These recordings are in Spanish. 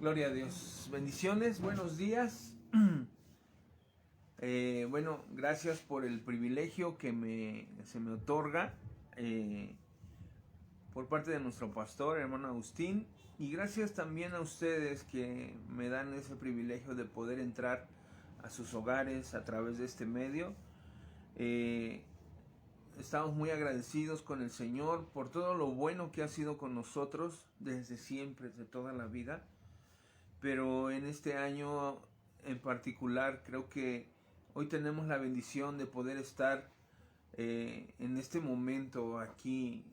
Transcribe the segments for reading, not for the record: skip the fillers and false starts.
Gloria a Dios. Bendiciones, buenos días. Bueno, gracias por el privilegio que se me otorga por parte de nuestro pastor, hermano Agustín. Y gracias también a ustedes que me dan ese privilegio de poder entrar a sus hogares a través de este medio. Estamos muy agradecidos con el Señor por todo lo bueno que ha sido con nosotros desde siempre, desde toda la vida. Pero en este año en particular creo que hoy tenemos la bendición de poder estar en este momento aquí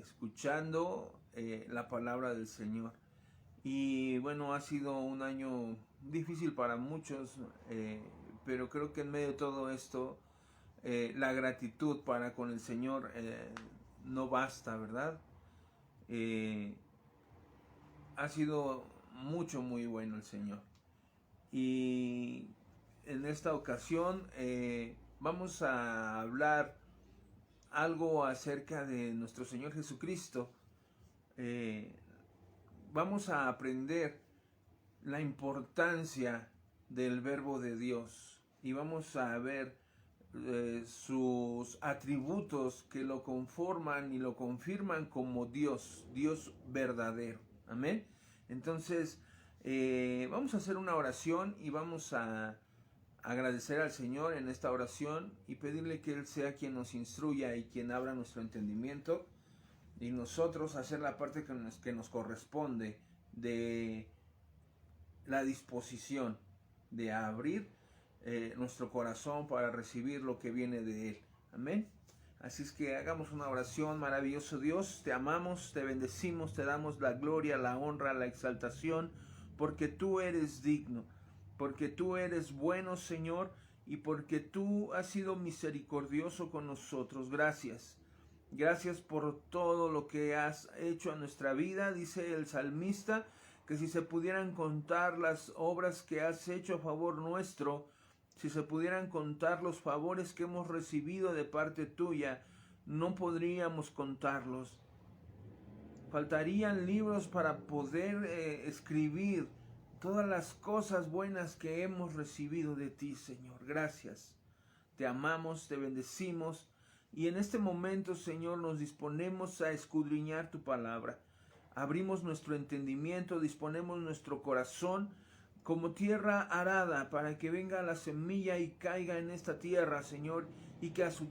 escuchando la palabra del Señor. Y bueno, ha sido un año difícil para muchos, pero creo que en medio de todo esto la gratitud para con el Señor no basta, ¿verdad? Ha sido muy bueno el Señor. Y en esta ocasión vamos a hablar algo acerca de nuestro Señor Jesucristo. Vamos a aprender la importancia del verbo de Dios y vamos a ver sus atributos que lo conforman y lo confirman como Dios, Dios verdadero. Amén. Entonces, vamos a hacer una oración y vamos a agradecer al Señor en esta oración y pedirle que Él sea quien nos instruya y quien abra nuestro entendimiento y nosotros hacer la parte que nos corresponde de la disposición de abrir nuestro corazón para recibir lo que viene de Él. Amén. Así es que hagamos una oración. Maravilloso Dios, te amamos, te bendecimos, te damos la gloria, la honra, la exaltación, porque tú eres digno, porque tú eres bueno, Señor, y porque tú has sido misericordioso con nosotros. Gracias. Gracias por todo lo que has hecho en nuestra vida. Dice el salmista que si se pudieran contar las obras que has hecho a favor nuestro, si se pudieran contar los favores que hemos recibido de parte tuya, no podríamos contarlos. Faltarían libros para poder escribir todas las cosas buenas que hemos recibido de ti, Señor. Gracias. Te amamos, te bendecimos y en este momento, Señor, nos disponemos a escudriñar tu palabra. Abrimos nuestro entendimiento, disponemos nuestro corazón como tierra arada para que venga la semilla y caiga en esta tierra, Señor, y que a tu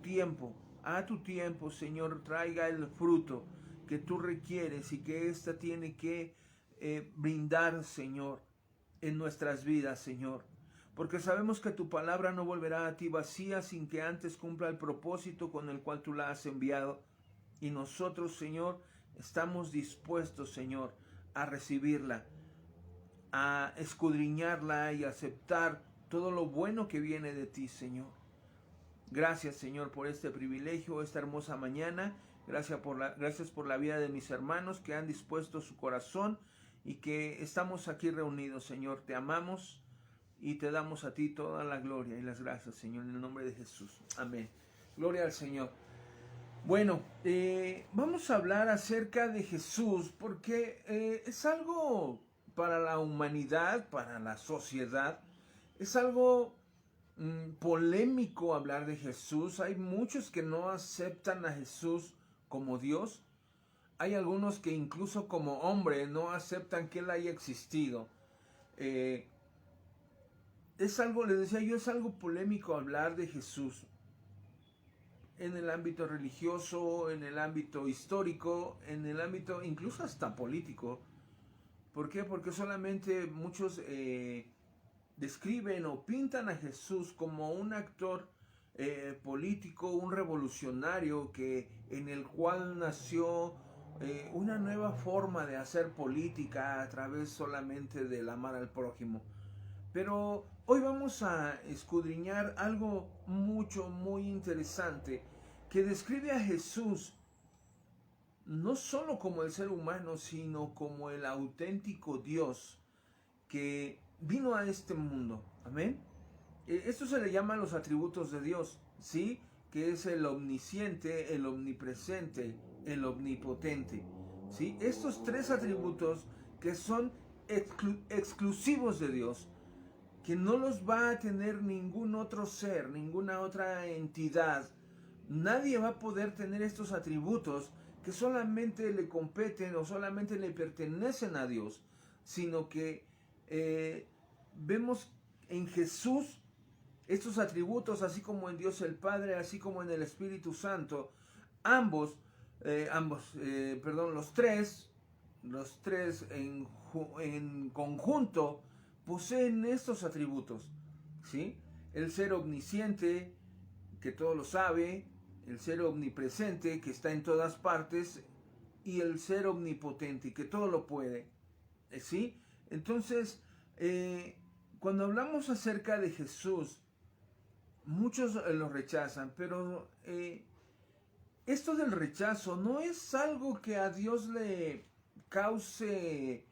tiempo, Señor, traiga el fruto que tú requieres y que ésta tiene que brindar, Señor, en nuestras vidas, Señor. Porque sabemos que tu palabra no volverá a ti vacía sin que antes cumpla el propósito con el cual tú la has enviado. Y nosotros, Señor, estamos dispuestos, Señor, a recibirla, a escudriñarla y aceptar todo lo bueno que viene de ti, Señor. Gracias, Señor, por este privilegio, esta hermosa mañana. Gracias por la vida de mis hermanos que han dispuesto su corazón y que estamos aquí reunidos, Señor. Te amamos y te damos a ti toda la gloria y las gracias, Señor, en el nombre de Jesús. Amén. Gloria al Señor. Bueno, vamos a hablar acerca de Jesús porque es algo para la humanidad, para la sociedad, es algo polémico hablar de Jesús. Hay muchos que no aceptan a Jesús como Dios. Hay algunos que incluso como hombre no aceptan que Él haya existido. Es algo, les decía yo, es algo polémico hablar de Jesús en el ámbito religioso, en el ámbito histórico, en el ámbito incluso hasta político. ¿Por qué? Porque solamente muchos describen o pintan a Jesús como un actor político, un revolucionario en el cual nació una nueva forma de hacer política a través solamente del amar al prójimo. Pero hoy vamos a escudriñar algo muy interesante que describe a Jesús no solo como el ser humano, sino como el auténtico Dios que vino a este mundo. Amén. Esto se le llama los atributos de Dios, ¿sí? Que es el omnisciente, el omnipresente, el omnipotente, ¿sí? Estos tres atributos que son exclusivos de Dios, que no los va a tener ningún otro ser, ninguna otra entidad. Nadie va a poder tener estos atributos que solamente le competen o solamente le pertenecen a Dios, sino que vemos en Jesús estos atributos, así como en Dios el Padre, así como en el Espíritu Santo. Los tres en conjunto poseen estos atributos, ¿sí? El ser omnisciente, que todo lo sabe, el ser omnipresente, que está en todas partes, y el ser omnipotente, que todo lo puede, ¿sí? Entonces, cuando hablamos acerca de Jesús, muchos lo rechazan, pero esto del rechazo no es algo que a Dios le cause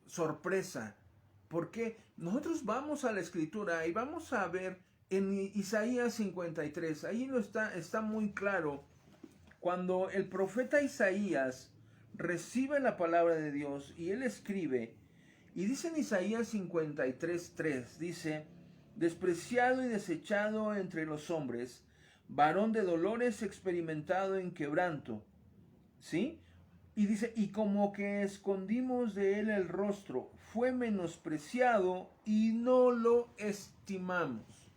sorpresa, porque nosotros vamos a la Escritura y vamos a ver en Isaías 53, ahí está muy claro, cuando el profeta Isaías recibe la palabra de Dios y él escribe, y dice en Isaías 53:3, dice: despreciado y desechado entre los hombres, varón de dolores, experimentado en quebranto, ¿sí? Y dice, y como que escondimos de él el rostro, fue menospreciado y no lo estimamos.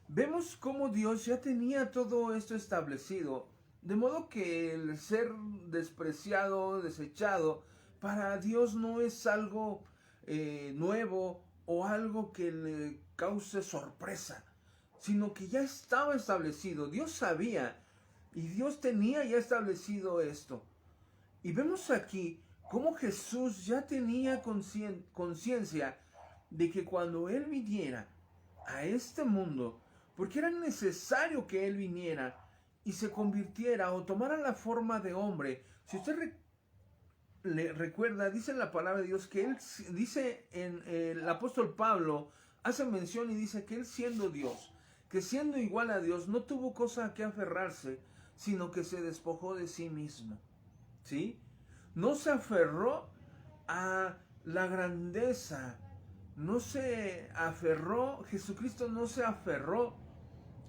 Vemos cómo Dios ya tenía todo esto establecido, de modo que el ser despreciado, desechado, para Dios no es algo nuevo o algo que le cause sorpresa, sino que ya estaba establecido. Dios sabía y Dios tenía ya establecido esto. Y vemos aquí cómo Jesús ya tenía conciencia de que cuando Él viniera a este mundo, porque era necesario que Él viniera y se convirtiera o tomara la forma de hombre. Si usted le recuerda, dice en la palabra de Dios que Él, dice en el apóstol Pablo, hace mención y dice que Él siendo Dios, que siendo igual a Dios, no tuvo cosa a que aferrarse, sino que se despojó de sí mismo. ¿Sí? No se aferró a la grandeza, no se aferró, Jesucristo no se aferró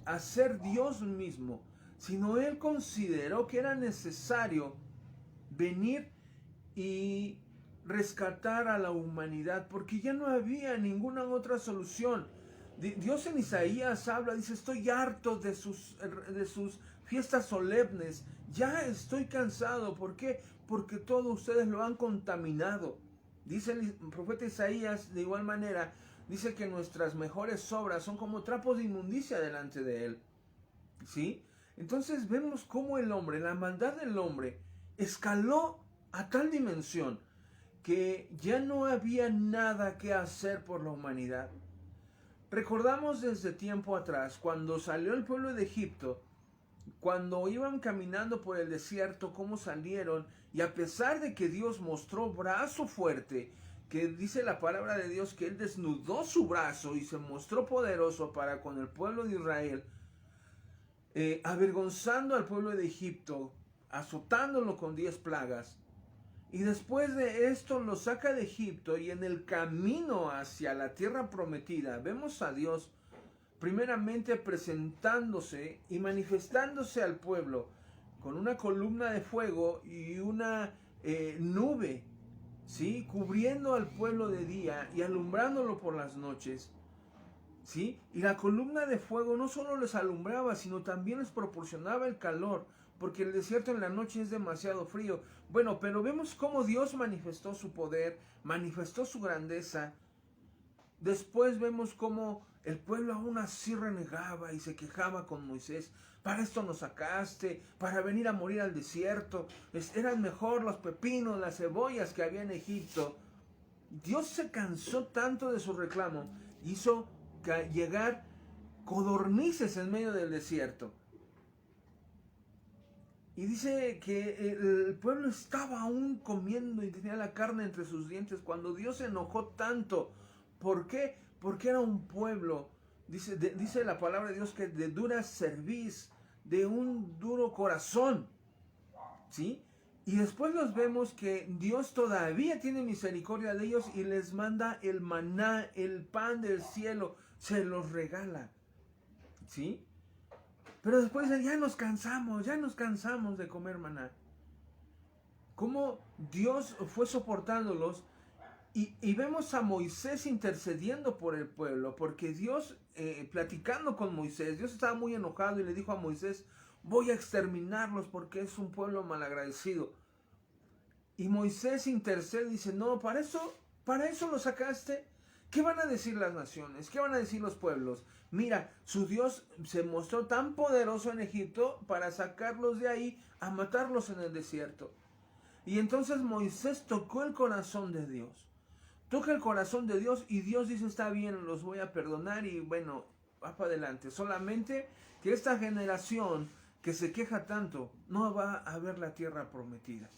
a ser Dios mismo, sino Él consideró que era necesario venir y rescatar a la humanidad, porque ya no había ninguna otra solución. Dios en Isaías habla, dice: estoy harto de sus fiestas solemnes, ya estoy cansado. ¿Por qué? Porque todos ustedes lo han contaminado. Dice el profeta Isaías de igual manera, dice que nuestras mejores obras son como trapos de inmundicia delante de Él, ¿sí? Entonces vemos cómo el hombre, la maldad del hombre, escaló a tal dimensión que ya no había nada que hacer por la humanidad. Recordamos desde tiempo atrás, cuando salió el pueblo de Egipto, cuando iban caminando por el desierto, cómo salieron, y a pesar de que Dios mostró brazo fuerte, que dice la palabra de Dios que Él desnudó su brazo y se mostró poderoso para con el pueblo de Israel, avergonzando al pueblo de Egipto, azotándolo con 10 plagas, y después de esto lo saca de Egipto, y en el camino hacia la tierra prometida vemos a Dios primeramente presentándose y manifestándose al pueblo con una columna de fuego y una nube, ¿sí? Cubriendo al pueblo de día y alumbrándolo por las noches, ¿sí? Y la columna de fuego no solo les alumbraba, sino también les proporcionaba el calor, porque el desierto en la noche es demasiado frío. Bueno, pero vemos cómo Dios manifestó su poder, manifestó su grandeza. Después vemos cómo el pueblo aún así renegaba y se quejaba con Moisés: para esto nos sacaste, para venir a morir al desierto, eran mejor los pepinos, las cebollas que había en Egipto. Dios se cansó tanto de su reclamo, hizo llegar codornices en medio del desierto. Y dice que el pueblo estaba aún comiendo y tenía la carne entre sus dientes cuando Dios se enojó tanto. ¿Por qué? Porque era un pueblo, dice la palabra de Dios, que de dura cerviz, de un duro corazón, ¿sí? Y después los vemos que Dios todavía tiene misericordia de ellos y les manda el maná, el pan del cielo, se los regala. ¿Sí? Pero después ya nos cansamos de comer maná. Cómo Dios fue soportándolos y vemos a Moisés intercediendo por el pueblo, porque Dios, platicando con Moisés, Dios estaba muy enojado y le dijo a Moisés, voy a exterminarlos porque es un pueblo malagradecido. Y Moisés intercede y dice, no, para eso lo sacaste. ¿Qué van a decir las naciones? ¿Qué van a decir los pueblos? Mira, su Dios se mostró tan poderoso en Egipto para sacarlos de ahí a matarlos en el desierto. Y entonces Moisés tocó el corazón de Dios. Toca el corazón de Dios y Dios dice, está bien, los voy a perdonar y bueno, va para adelante. Solamente que esta generación que se queja tanto no va a ver la tierra prometida.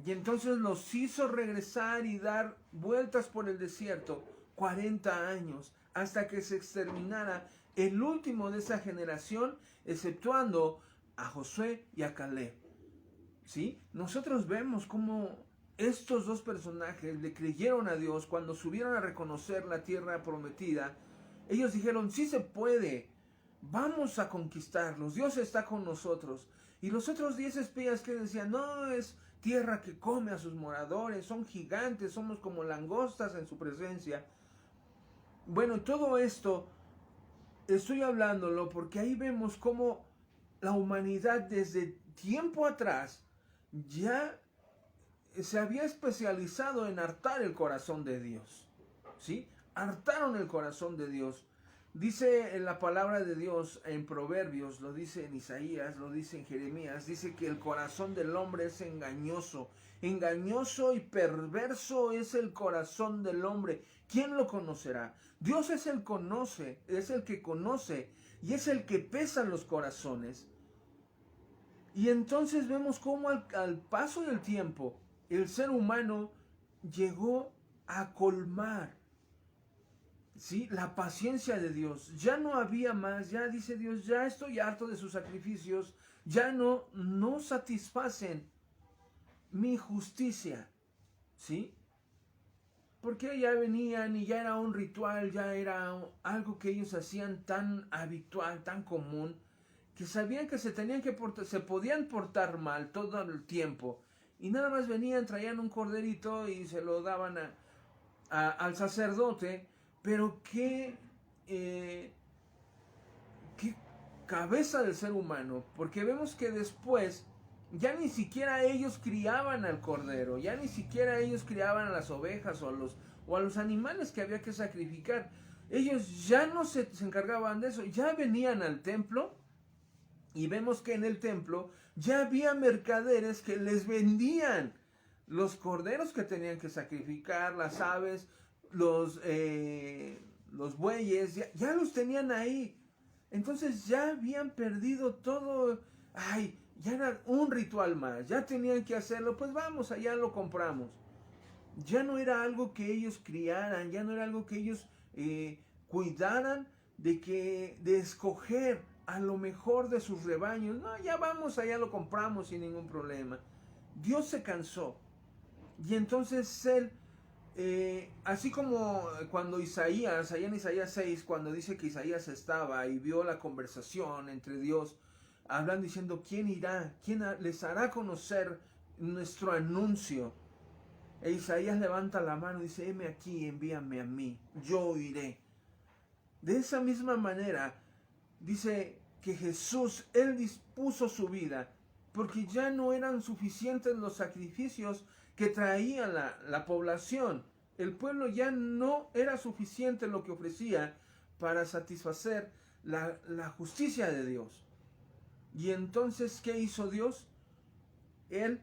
Y entonces los hizo regresar y dar vueltas por el desierto 40 años hasta que se exterminara el último de esa generación, exceptuando a Josué y a Caleb. ¿Sí? Nosotros vemos cómo estos dos personajes le creyeron a Dios cuando subieron a reconocer la tierra prometida. Ellos dijeron, sí se puede, vamos a conquistarlos, Dios está con nosotros. Y los otros 10 espías que decían, no, es tierra que come a sus moradores, son gigantes, somos como langostas en su presencia. Bueno, todo esto estoy hablándolo porque ahí vemos cómo la humanidad desde tiempo atrás ya se había especializado en hartar el corazón de Dios. ¿Sí? Hartaron el corazón de Dios. Dice en la palabra de Dios en Proverbios, lo dice en Isaías, lo dice en Jeremías, dice que el corazón del hombre es engañoso. Engañoso y perverso es el corazón del hombre. ¿Quién lo conocerá? Dios es el que conoce y es el que pesa los corazones. Y entonces vemos cómo al paso del tiempo el ser humano llegó a colmar, ¿sí?, la paciencia de Dios. Ya no había más, ya dice Dios, ya estoy harto de sus sacrificios, ya no satisfacen mi justicia, ¿sí? Porque ya venían y ya era un ritual, ya era algo que ellos hacían tan habitual, tan común, que sabían que se podían portar mal todo el tiempo. Y nada más venían, traían un corderito y se lo daban al sacerdote. Pero qué cabeza del ser humano, porque vemos que después ya ni siquiera ellos criaban al cordero, ya ni siquiera ellos criaban a las ovejas o a los animales que había que sacrificar. Ellos ya no se encargaban de eso, ya venían al templo y vemos que en el templo ya había mercaderes que les vendían los corderos que tenían que sacrificar, las aves, los bueyes, ya los tenían ahí. Entonces ya habían perdido todo. Ay, ya era un ritual más, ya tenían que hacerlo, pues vamos, allá lo compramos. Ya no era algo que ellos criaran, ya no era algo que ellos cuidaran de escoger a lo mejor de sus rebaños. No, ya vamos, allá lo compramos sin ningún problema. Dios se cansó. Y entonces él, así como cuando allá en Isaías 6, cuando dice que Isaías estaba y vio la conversación entre Dios, hablando diciendo, ¿quién irá? ¿Quién les hará conocer nuestro anuncio? E Isaías levanta la mano y dice, heme aquí, envíame a mí, yo iré. De esa misma manera, dice que Jesús, él dispuso su vida, porque ya no eran suficientes los sacrificios que traía la población. El pueblo ya no era suficiente lo que ofrecía para satisfacer la justicia de Dios. Y entonces, ¿qué hizo Dios? Él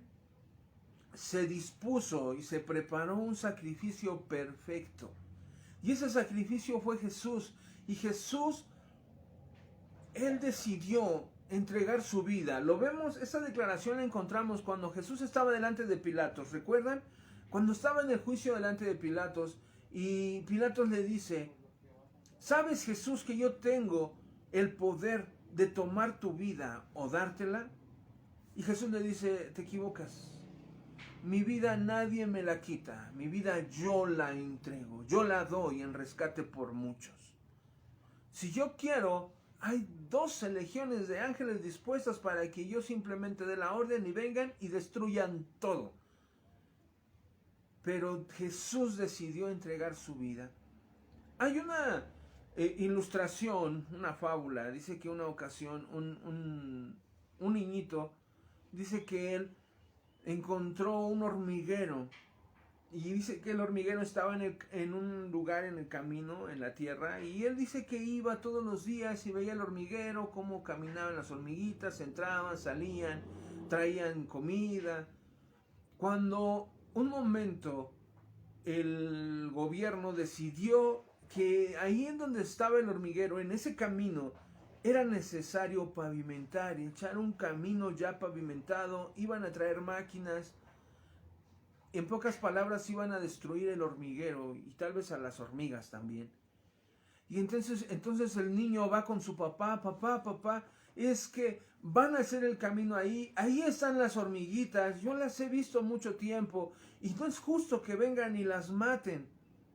se dispuso y se preparó un sacrificio perfecto. Y ese sacrificio fue Jesús. Y Jesús, él decidió entregar su vida. Lo vemos, esa declaración la encontramos cuando Jesús estaba delante de Pilatos. ¿Recuerdan? Cuando estaba en el juicio delante de Pilatos y Pilatos le dice, ¿sabes, Jesús, que yo tengo el poder de tomar tu vida o dártela? Y Jesús le dice, te equivocas. Mi vida nadie me la quita, mi vida yo la entrego, yo la doy en rescate por muchos. Si yo quiero, hay 12 legiones de ángeles dispuestas para que yo simplemente dé la orden y vengan y destruyan todo. Pero Jesús decidió entregar su vida. Hay una ilustración, una fábula, dice que una ocasión un niñito, dice que él encontró un hormiguero y dice que el hormiguero estaba en un lugar en el camino, en la tierra, y él dice que iba todos los días y veía el hormiguero, cómo caminaban las hormiguitas, entraban, salían, traían comida. Cuando un momento el gobierno decidió que ahí en donde estaba el hormiguero, en ese camino, era necesario pavimentar, echar un camino ya pavimentado, iban a traer máquinas, en pocas palabras iban a destruir el hormiguero y tal vez a las hormigas también. Y entonces el niño va con su papá, papá, es que van a hacer el camino ahí están las hormiguitas, yo las he visto mucho tiempo y no es justo que vengan y las maten,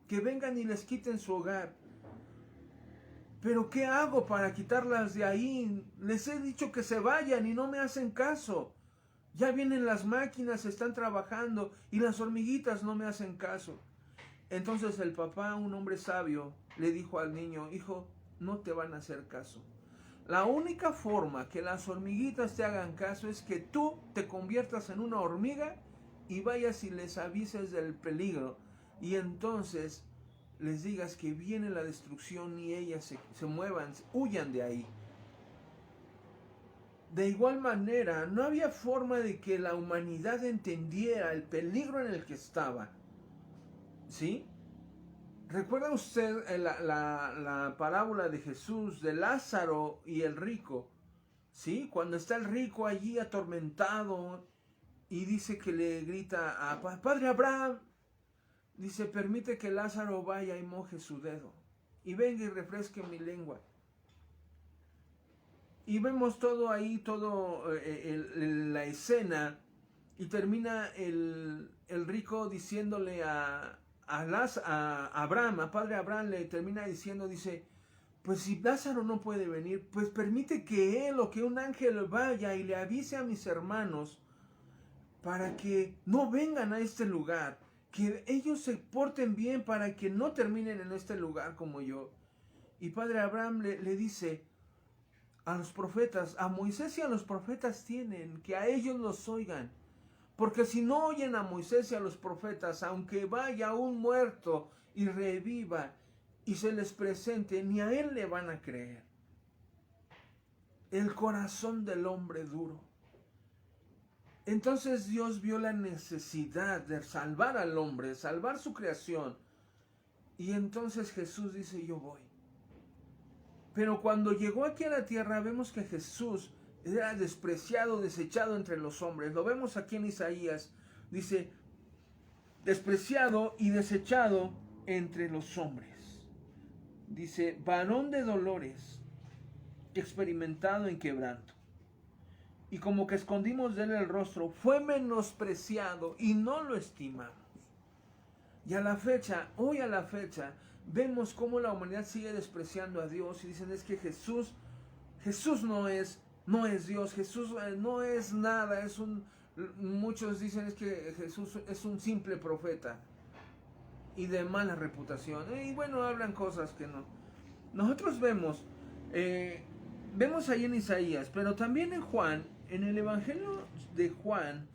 que vengan y les quiten su hogar. Pero ¿qué hago para quitarlas de ahí? Les he dicho que se vayan y no me hacen caso. Ya vienen las máquinas, están trabajando y las hormiguitas no me hacen caso. Entonces el papá, un hombre sabio, le dijo al niño, hijo, no te van a hacer caso. La única forma que las hormiguitas te hagan caso es que tú te conviertas en una hormiga y vayas y les avises del peligro. Y entonces les digas que viene la destrucción y ellas se muevan, huyan de ahí. De igual manera, no había forma de que la humanidad entendiera el peligro en el que estaba. ¿Sí? ¿Recuerda usted la parábola de Jesús de Lázaro y el rico? ¿Sí? Cuando está el rico allí atormentado y dice que le grita a Padre Abraham, dice, permite que Lázaro vaya y moje su dedo y venga y refresque mi lengua. Y vemos todo ahí, la escena, y termina el rico diciéndole a Abraham, a Padre Abraham, le termina diciendo, dice, pues si Lázaro no puede venir, pues permite que él o que un ángel vaya y le avise a mis hermanos para que no vengan a este lugar, que ellos se porten bien para que no terminen en este lugar como yo. Y Padre Abraham le dice a los profetas, a Moisés y a los profetas tienen, que a ellos los oigan. Porque si no oyen a Moisés y a los profetas, aunque vaya un muerto y reviva y se les presente, ni a él le van a creer. El corazón del hombre duro. Entonces Dios vio la necesidad de salvar al hombre, de salvar su creación. Y entonces Jesús dice, yo voy. Pero cuando llegó aquí a la tierra, vemos que Jesús era despreciado, desechado entre los hombres. Lo vemos aquí en Isaías. Dice, despreciado y desechado entre los hombres. Dice, varón de dolores, experimentado en quebranto. Y como que escondimos de él el rostro, fue menospreciado y no lo estimamos. Y a la fecha, hoy a la fecha, vemos cómo la humanidad sigue despreciando a Dios y dicen, es que Jesús no es Dios, Jesús no es nada, muchos dicen es que Jesús es un simple profeta y de mala reputación. Y bueno, hablan cosas que no. Nosotros vemos ahí en Isaías, pero también en Juan, en el Evangelio de Juan,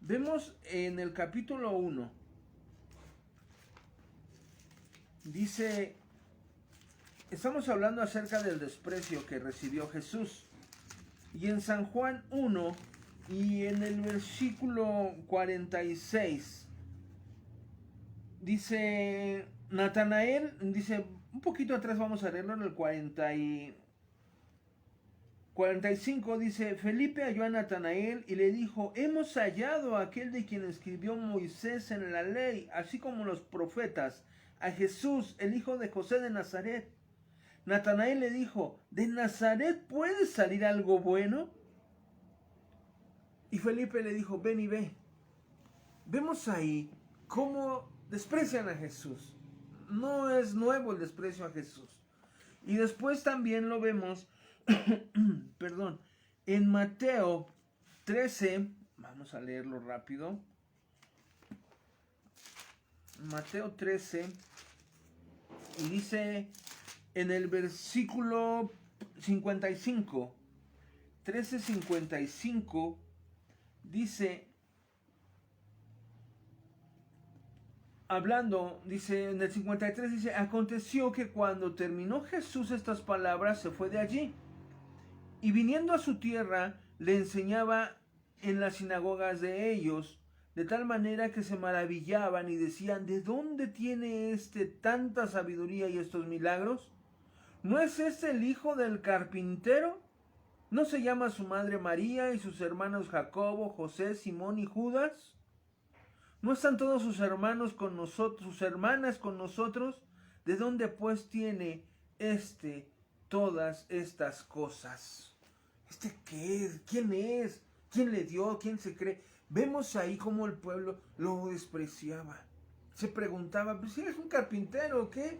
vemos en el capítulo 1, dice, estamos hablando acerca del desprecio que recibió Jesús. Y en San Juan 1 y en el versículo 46, dice Natanael, dice, un poquito atrás vamos a leerlo en el 45, dice, Felipe halló a Natanael y le dijo, hemos hallado a aquel de quien escribió Moisés en la ley, así como los profetas, a Jesús, el hijo de José de Nazaret. Natanael le dijo, ¿de Nazaret puede salir algo bueno? Y Felipe le dijo, ven y ve. Vemos ahí cómo desprecian a Jesús. No es nuevo el desprecio a Jesús. Y después también lo vemos, perdón, en Mateo 13, vamos a leerlo rápido. Mateo 13, y dice en el versículo 55, 13:55, dice, hablando, dice en el 53, dice, aconteció que cuando terminó Jesús estas palabras, se fue de allí, y viniendo a su tierra, le enseñaba en las sinagogas de ellos, de tal manera que se maravillaban y decían, ¿de dónde tiene tanta sabiduría y estos milagros? ¿No es este el hijo del carpintero? ¿No se llama su madre María y sus hermanos Jacobo, José, Simón y Judas? ¿No están todos sus hermanos con nosotros, sus hermanas con nosotros? ¿De dónde pues tiene todas estas cosas? ¿Qué es? ¿Quién es? ¿Quién le dio? ¿Quién se cree? Vemos ahí cómo el pueblo lo despreciaba. Se preguntaba, pues si eres un carpintero o qué.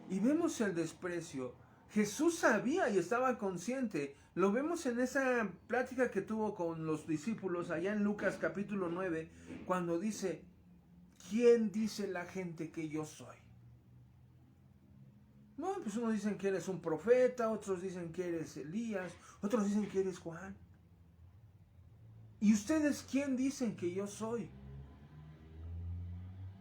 Y vemos el desprecio. Jesús sabía y estaba consciente. Lo vemos en esa plática que tuvo con los discípulos allá en Lucas capítulo 9, cuando dice, ¿quién dice la gente que yo soy? No, pues unos dicen que eres un profeta, otros dicen que eres Elías, otros dicen que eres Juan. ¿Y ustedes quién dicen que yo soy?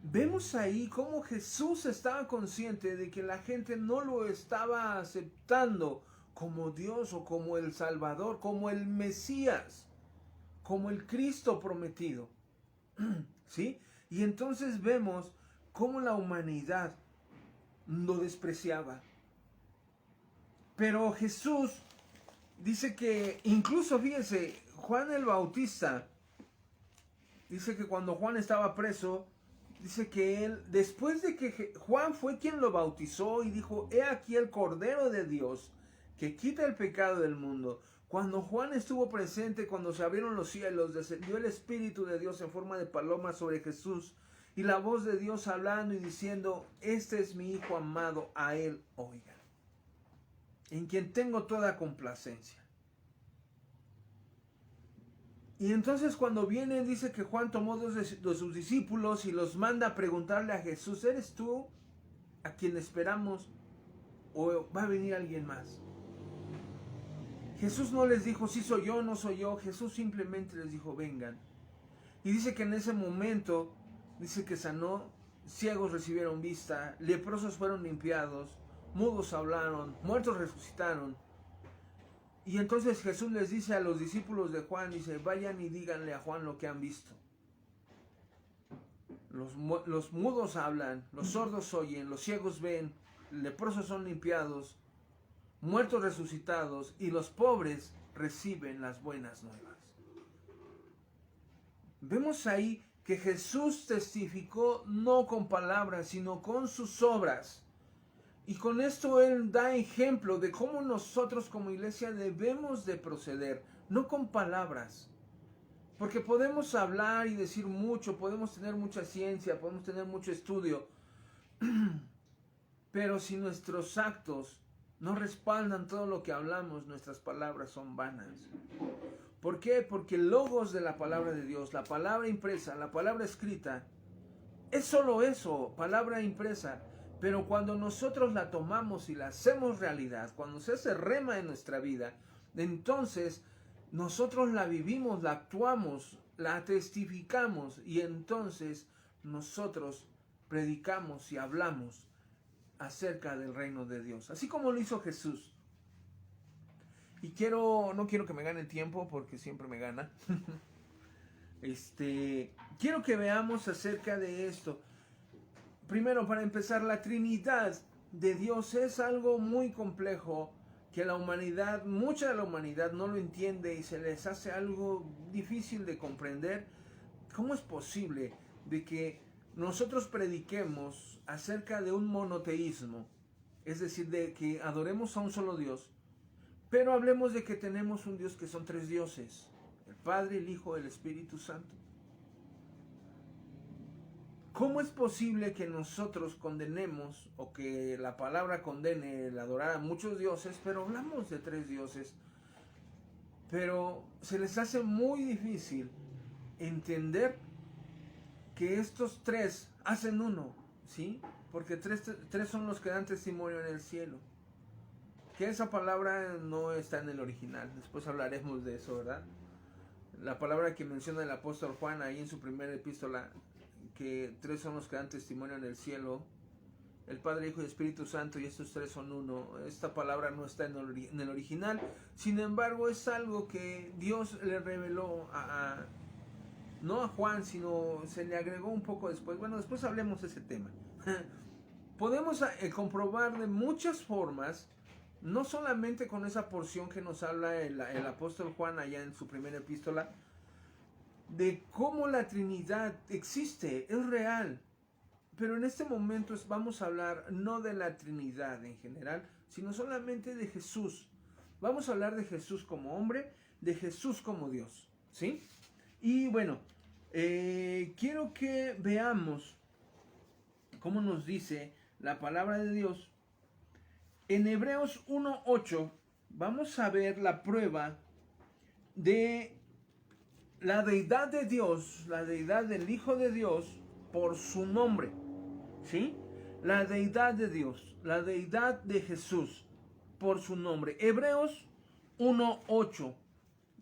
Vemos ahí cómo Jesús estaba consciente de que la gente no lo estaba aceptando como Dios o como el Salvador, como el Mesías, como el Cristo prometido. ¿Sí? Y entonces vemos cómo la humanidad lo despreciaba. Pero Jesús dice que, incluso fíjense, Juan el Bautista, dice que cuando Juan estaba preso, dice que él, después de que Juan fue quien lo bautizó y dijo, he aquí el Cordero de Dios que quita el pecado del mundo. Cuando Juan estuvo presente, cuando se abrieron los cielos, descendió el Espíritu de Dios en forma de paloma sobre Jesús y la voz de Dios hablando y diciendo, este es mi Hijo amado, a él oigan, en quien tengo toda complacencia. Y entonces cuando viene, dice que Juan tomó dos de sus discípulos y los manda a preguntarle a Jesús, ¿eres tú a quien esperamos o va a venir alguien más? Jesús no les dijo, sí soy yo, no soy yo. Jesús simplemente les dijo, vengan. Y dice que en ese momento, dice que sanó, ciegos recibieron vista, leprosos fueron limpiados, mudos hablaron, muertos resucitaron. Y entonces Jesús les dice a los discípulos de Juan, dice, vayan y díganle a Juan lo que han visto. Los mudos hablan, los sordos oyen, los ciegos ven, leprosos son limpiados, muertos resucitados y los pobres reciben las buenas nuevas. Vemos ahí que Jesús testificó no con palabras, sino con sus obras. Y con esto Él da ejemplo de cómo nosotros como iglesia debemos de proceder, no con palabras. Porque podemos hablar y decir mucho, podemos tener mucha ciencia, podemos tener mucho estudio, pero si nuestros actos no respaldan todo lo que hablamos, nuestras palabras son vanas. ¿Por qué? Porque el logos de la palabra de Dios, la palabra impresa, la palabra escrita, es solo eso, palabra impresa. Pero cuando nosotros la tomamos y la hacemos realidad, cuando se hace rema en nuestra vida, entonces nosotros la vivimos, la actuamos, la testificamos y entonces nosotros predicamos y hablamos acerca del reino de Dios, así como lo hizo Jesús. Y no quiero que me gane tiempo porque siempre me gana. Quiero que veamos acerca de esto. Primero, para empezar, la Trinidad de Dios es algo muy complejo que la humanidad, mucha de la humanidad no lo entiende y se les hace algo difícil de comprender. ¿Cómo es posible de que nosotros prediquemos acerca de un monoteísmo? es decir, de que adoremos a un solo Dios, pero hablemos de que tenemos un Dios que son tres dioses, el Padre, el Hijo, el Espíritu Santo. ¿Cómo es posible que nosotros condenemos o que la palabra condene el adorar a muchos dioses, pero hablamos de tres dioses? Pero se les hace muy difícil entender que estos tres hacen uno, ¿sí? Porque tres son los que dan testimonio en el cielo. Que esa palabra no está en el original, después hablaremos de eso, ¿verdad? La palabra que menciona el apóstol Juan ahí en su primera epístola, que tres son los que dan testimonio en el cielo, el Padre, Hijo y Espíritu Santo, y estos tres son uno. Esta palabra no está en el original, sin embargo es algo que Dios le reveló no a Juan, sino se le agregó un poco después. Bueno, después hablemos de ese tema. Podemos comprobar de muchas formas, no solamente con esa porción que nos habla el apóstol Juan allá en su primera epístola, de cómo la Trinidad existe, es real. Pero en este momento vamos a hablar no de la Trinidad en general, sino solamente de Jesús. Vamos a hablar de Jesús como hombre, de Jesús como Dios, ¿sí? Y bueno, quiero que veamos cómo nos dice la palabra de Dios. En Hebreos 1:8 vamos a ver la prueba de la deidad de Dios, la deidad del Hijo de Dios por su nombre, ¿sí? La deidad de Dios, la deidad de Jesús por su nombre. Hebreos 1:8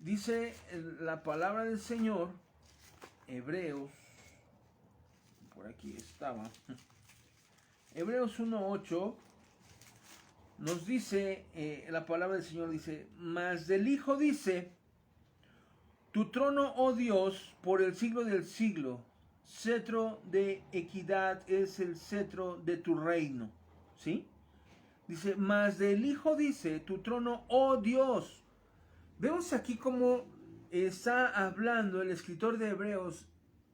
dice la palabra del Señor. Hebreos, por aquí estaba. Hebreos 1:8 nos dice, la palabra del Señor dice, mas del Hijo dice, tu trono, oh Dios, por el siglo del siglo, cetro de equidad es el cetro de tu reino, ¿sí? Dice, mas del Hijo dice, tu trono, oh Dios. Vemos aquí cómo está hablando el escritor de Hebreos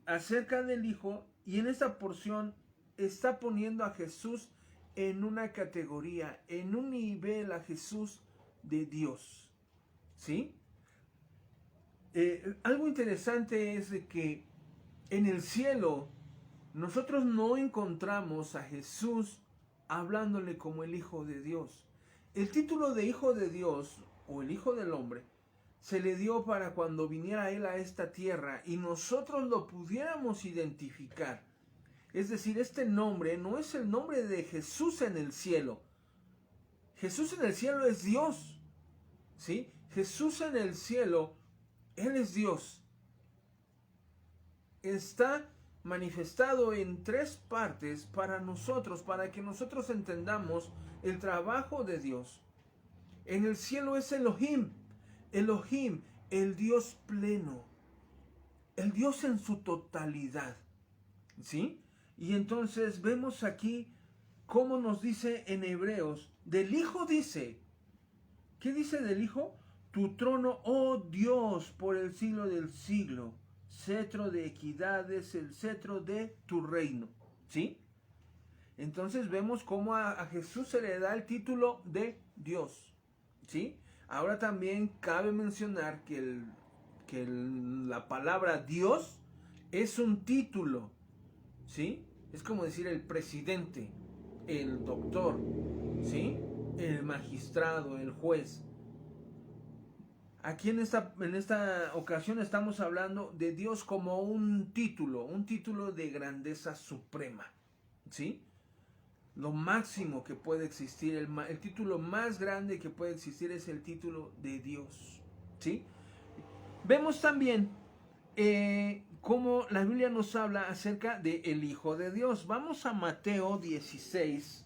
acerca del Hijo, y en esta porción está poniendo a Jesús en una categoría, en un nivel a Jesús de Dios, ¿sí? Algo interesante es de que en el cielo nosotros no encontramos a Jesús hablándole como el Hijo de Dios. El título de Hijo de Dios o el Hijo del Hombre se le dio para cuando viniera Él a esta tierra y nosotros lo pudiéramos identificar. Es decir, este nombre no es el nombre de Jesús en el cielo. Jesús en el cielo es Dios, ¿sí? Jesús en el cielo, Él es Dios. Está manifestado en tres partes para nosotros, para que nosotros entendamos el trabajo de Dios. En el cielo es Elohim, Elohim, el Dios pleno, el Dios en su totalidad, ¿sí? Y entonces vemos aquí cómo nos dice en Hebreos, del Hijo dice, ¿qué dice del Hijo? Tu trono, oh Dios, por el siglo del siglo, cetro de equidad es el cetro de tu reino, ¿sí? Entonces vemos cómo a Jesús se le da el título de Dios, ¿sí? Ahora también cabe mencionar que la palabra Dios es un título, ¿sí? Es como decir el presidente, el doctor, ¿sí? El magistrado, el juez. Aquí en esta ocasión estamos hablando de Dios como un título de grandeza suprema, ¿sí? Lo máximo que puede existir, el título más grande que puede existir es el título de Dios, ¿sí? Vemos también cómo la Biblia nos habla acerca del Hijo de Dios. Vamos a Mateo 16.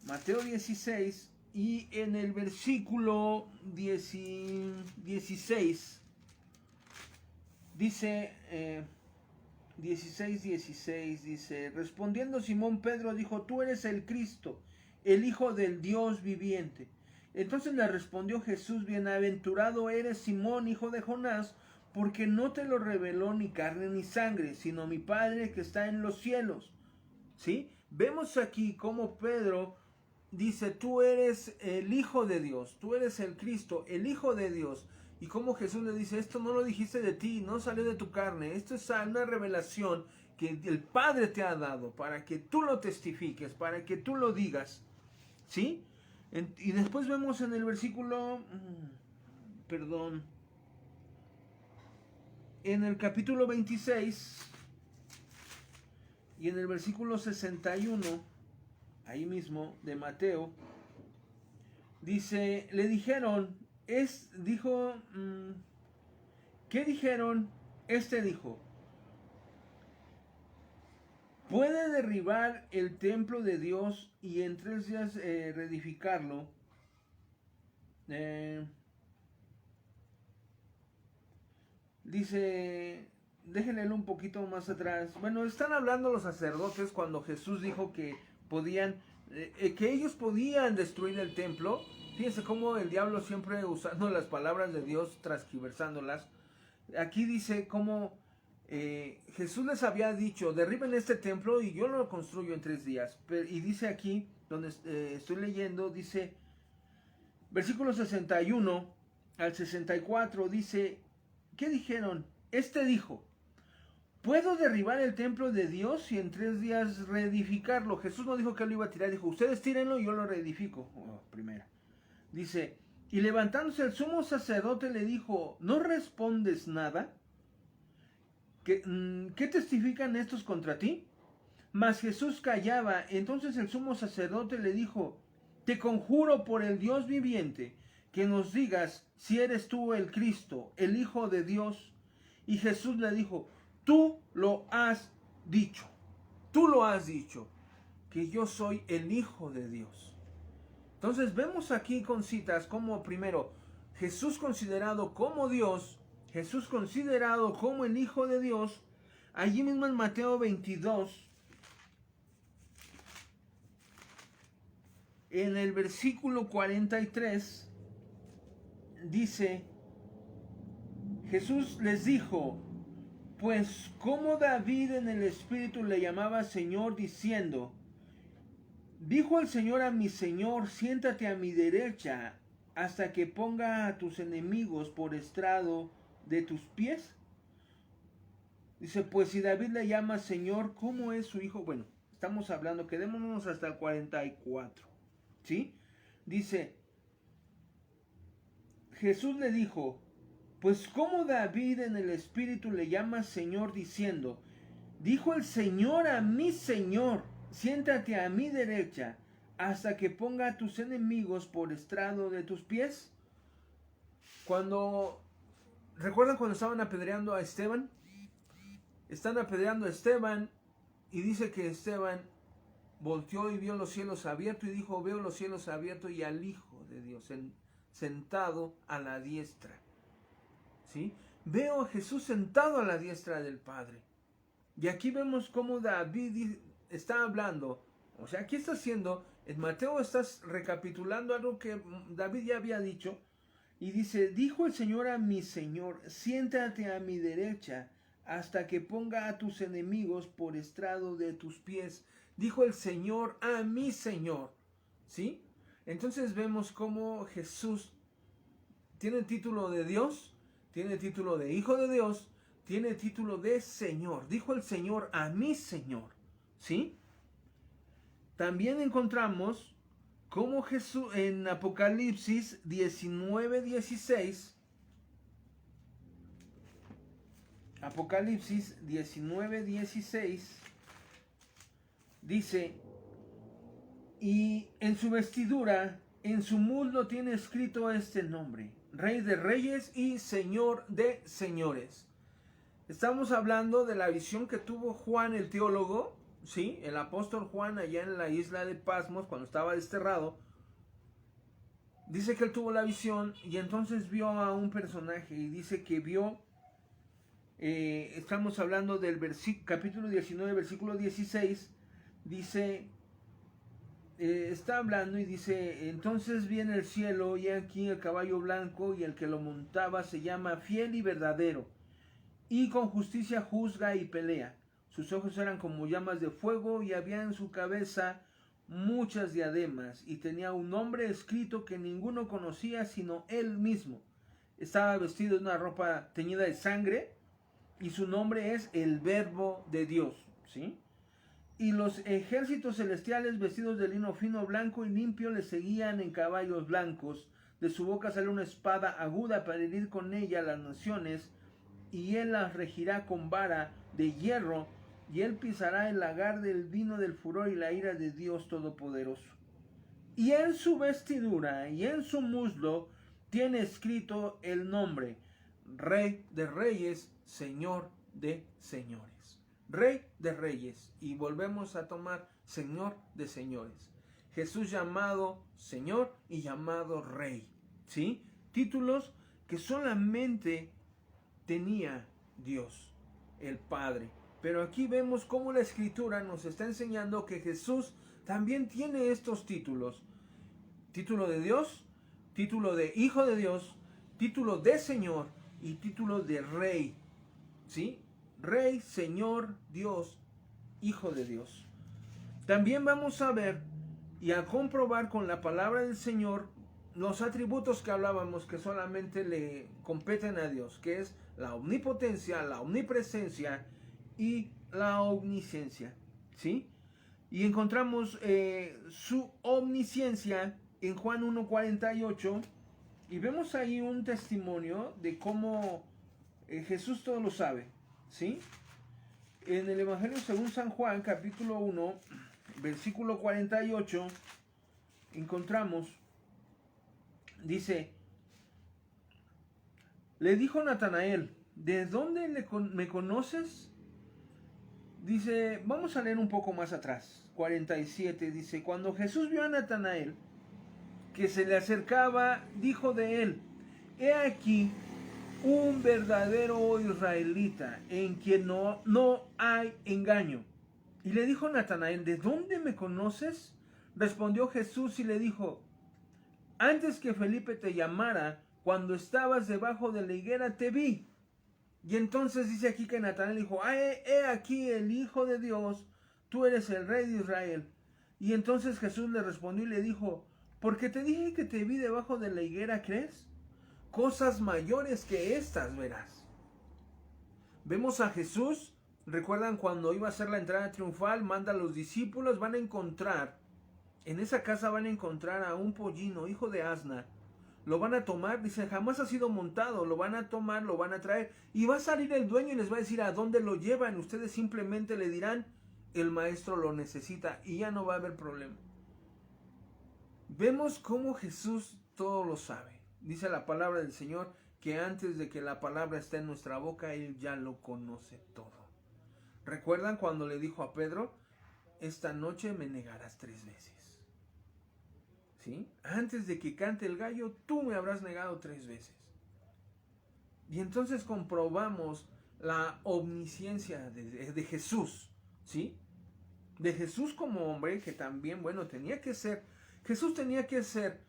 Mateo 16 y en el versículo 16 dice... 16 dice, respondiendo Simón Pedro dijo, tú eres el Cristo, el Hijo del Dios viviente. Entonces le respondió Jesús, bienaventurado eres Simón, hijo de Jonás, porque no te lo reveló ni carne ni sangre, sino mi Padre que está en los cielos. ¿sí? Vemos aquí cómo Pedro dice, tú eres el Hijo de Dios, tú eres el Cristo, el Hijo de Dios. Y como Jesús le dice, esto no lo dijiste de ti, no salió de tu carne, esto es una revelación que el Padre te ha dado para que tú lo testifiques, para que tú lo digas, ¿sí? Y después vemos en el versículo, en el capítulo 26 y en el versículo 61, ahí mismo, de Mateo, dice, le dijeron, ¿qué dijeron? Este dijo, ¿puede derribar el templo de Dios y en 3 días reedificarlo? Dice, déjenle un poquito más atrás. Bueno, están hablando los sacerdotes cuando Jesús dijo que podían, que ellos podían destruir el templo. Fíjense cómo el diablo siempre usando las palabras de Dios, transgiversándolas. Aquí dice cómo Jesús les había dicho, derriben este templo y yo lo construyo en 3 días. Y dice aquí, donde estoy leyendo, dice, versículo 61 al 64, dice, ¿qué dijeron? Este dijo, ¿puedo derribar el templo de Dios y en 3 días reedificarlo? Jesús no dijo que lo iba a tirar, dijo, ustedes tírenlo y yo lo reedifico. Primera. Dice, y levantándose el sumo sacerdote le dijo, ¿no respondes nada? ¿Qué testifican estos contra ti? Mas Jesús callaba. Entonces el sumo sacerdote le dijo, te conjuro por el Dios viviente, que nos digas si eres tú el Cristo, el Hijo de Dios. Y Jesús le dijo, tú lo has dicho, que yo soy el Hijo de Dios. Entonces vemos aquí con citas como primero, Jesús considerado como Dios, Jesús considerado como el Hijo de Dios. Allí mismo en Mateo 22, en el versículo 43, dice, Jesús les dijo, pues como David en el Espíritu le llamaba Señor diciendo, dijo el Señor a mi Señor, siéntate a mi derecha hasta que ponga a tus enemigos por estrado de tus pies. Dice, pues si David le llama Señor, ¿cómo es su hijo? Bueno, estamos hablando, quedémonos hasta el 44, ¿sí? Dice, Jesús le dijo, pues como David en el Espíritu le llama Señor diciendo, dijo el Señor a mi Señor, siéntate a mi derecha hasta que ponga a tus enemigos por estrado de tus pies. ¿Recuerdan cuando estaban apedreando a Esteban? Están apedreando a Esteban y dice que Esteban volteó y vio los cielos abiertos y dijo, veo los cielos abiertos y al Hijo de Dios sentado a la diestra. ¿Sí? Veo a Jesús sentado a la diestra del Padre. Y aquí vemos cómo David está hablando. O sea, aquí está haciendo, en Mateo estás recapitulando algo que David ya había dicho. Y dice, dijo el Señor a mi Señor, siéntate a mi derecha hasta que ponga a tus enemigos por estrado de tus pies. Dijo el Señor a mi Señor. ¿Sí? Entonces vemos cómo Jesús tiene el título de Dios, tiene el título de Hijo de Dios, tiene el título de Señor. Dijo el Señor a mi Señor. ¿Sí? También encontramos cómo Jesús en Apocalipsis 19:16, Apocalipsis 19:16 dice, y en su vestidura, en su muslo tiene escrito este nombre, Rey de Reyes y Señor de Señores. Estamos hablando de la visión que tuvo Juan el teólogo, ¿sí? El apóstol Juan allá en la isla de Patmos cuando estaba desterrado. Dice que él tuvo la visión y entonces vio a un personaje y dice que vio, estamos hablando del capítulo 19, versículo 16, dice, está hablando y dice, entonces vi en el cielo y aquí el caballo blanco y el que lo montaba se llama Fiel y Verdadero y con justicia juzga y pelea. sus ojos eran como llamas de fuego y había en su cabeza muchas diademas y tenía un nombre escrito que ninguno conocía sino él mismo. Estaba vestido de una ropa teñida de sangre y su nombre es el Verbo de Dios, ¿sí? Y los ejércitos celestiales vestidos de lino fino, blanco y limpio le seguían en caballos blancos. De su boca sale una espada aguda para herir con ella las naciones, y él las regirá con vara de hierro, y él pisará el lagar del vino del furor y la ira de Dios Todopoderoso. Y en su vestidura y en su muslo tiene escrito el nombre: Rey de Reyes, Señor de Señores. Rey de Reyes, y volvemos a tomar Señor de Señores. Jesús llamado Señor y llamado Rey, ¿sí? Títulos que solamente tenía Dios, el Padre. Pero aquí vemos cómo la Escritura nos está enseñando que Jesús también tiene estos títulos. Título de Dios, título de Hijo de Dios, título de Señor y título de Rey, ¿sí? Rey, Señor, Dios, Hijo de Dios. También vamos a ver y a comprobar con la palabra del Señor los atributos que hablábamos que solamente le competen a Dios, que es la omnipotencia, la omnipresencia y la omnisciencia, ¿sí? Y encontramos su omnisciencia en Juan 1:48 y vemos ahí un testimonio de cómo Jesús todo lo sabe, ¿sí? En el Evangelio según San Juan, capítulo 1, versículo 48, encontramos, dice, le dijo Natanael, ¿de dónde me conoces? Dice, vamos a leer un poco más atrás, 47, dice, cuando Jesús vio a Natanael, que se le acercaba, dijo de él, he aquí un verdadero israelita, en quien no hay engaño. Y le dijo Natanael, ¿de dónde me conoces? Respondió Jesús y le dijo, antes que Felipe te llamara, cuando estabas debajo de la higuera, te vi. Y entonces dice aquí que Natanael dijo, he aquí el Hijo de Dios, tú eres el Rey de Israel. Y entonces Jesús le respondió y le dijo, porque te dije que te vi debajo de la higuera, ¿crees? Cosas mayores que estas verás. Vemos a Jesús, recuerdan cuando iba a hacer la entrada triunfal, manda a los discípulos, van a encontrar, en esa casa van a encontrar a un pollino, hijo de asna. Lo van a tomar, dice, jamás ha sido montado, lo van a tomar, lo van a traer, y va a salir el dueño y les va a decir a dónde lo llevan. Ustedes simplemente le dirán, el maestro lo necesita, y ya no va a haber problema. Vemos cómo Jesús todo lo sabe. Dice la palabra del Señor que antes de que la palabra esté en nuestra boca, Él ya lo conoce todo. ¿Recuerdan cuando le dijo a Pedro, esta noche me negarás 3 veces? ¿Sí? Antes de que cante el gallo, tú me habrás negado 3 veces. Y entonces comprobamos la omnisciencia de Jesús, ¿sí? De Jesús como hombre, que también, bueno, Jesús tenía que ser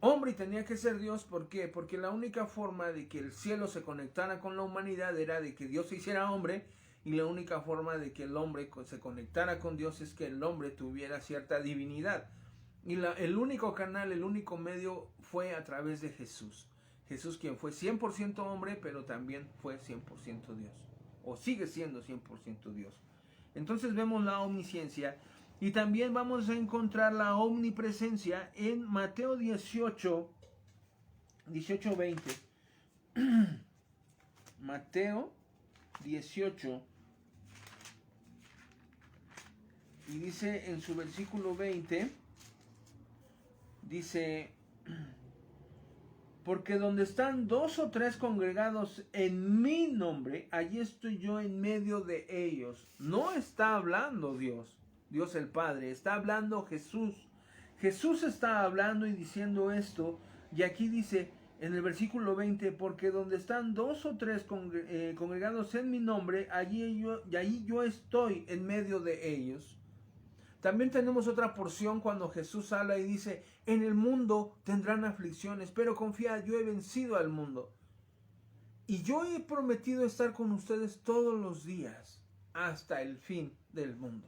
hombre y tenía que ser Dios. ¿Por qué? Porque la única forma de que el cielo se conectara con la humanidad era de que Dios se hiciera hombre, y la única forma de que el hombre se conectara con Dios es que el hombre tuviera cierta divinidad. Y el único canal, el único medio fue a través de Jesús. Jesús quien fue 100% hombre, pero también fue 100% Dios. O sigue siendo 100% Dios. Entonces vemos la omnisciencia. Y también vamos a encontrar la omnipresencia en Mateo 18, 20. Mateo 18. Y dice en su versículo 20, dice, porque donde están 2 o 3 congregados en mi nombre, allí estoy yo en medio de ellos. No está hablando Dios el Padre, está hablando Jesús. Jesús está hablando y diciendo esto, y aquí dice en el versículo 20, porque donde están 2 o 3 congregados en mi nombre, allí yo estoy en medio de ellos. También tenemos otra porción cuando Jesús habla y dice, en el mundo tendrán aflicciones, pero confía, yo he vencido al mundo. Y yo he prometido estar con ustedes todos los días, hasta el fin del mundo.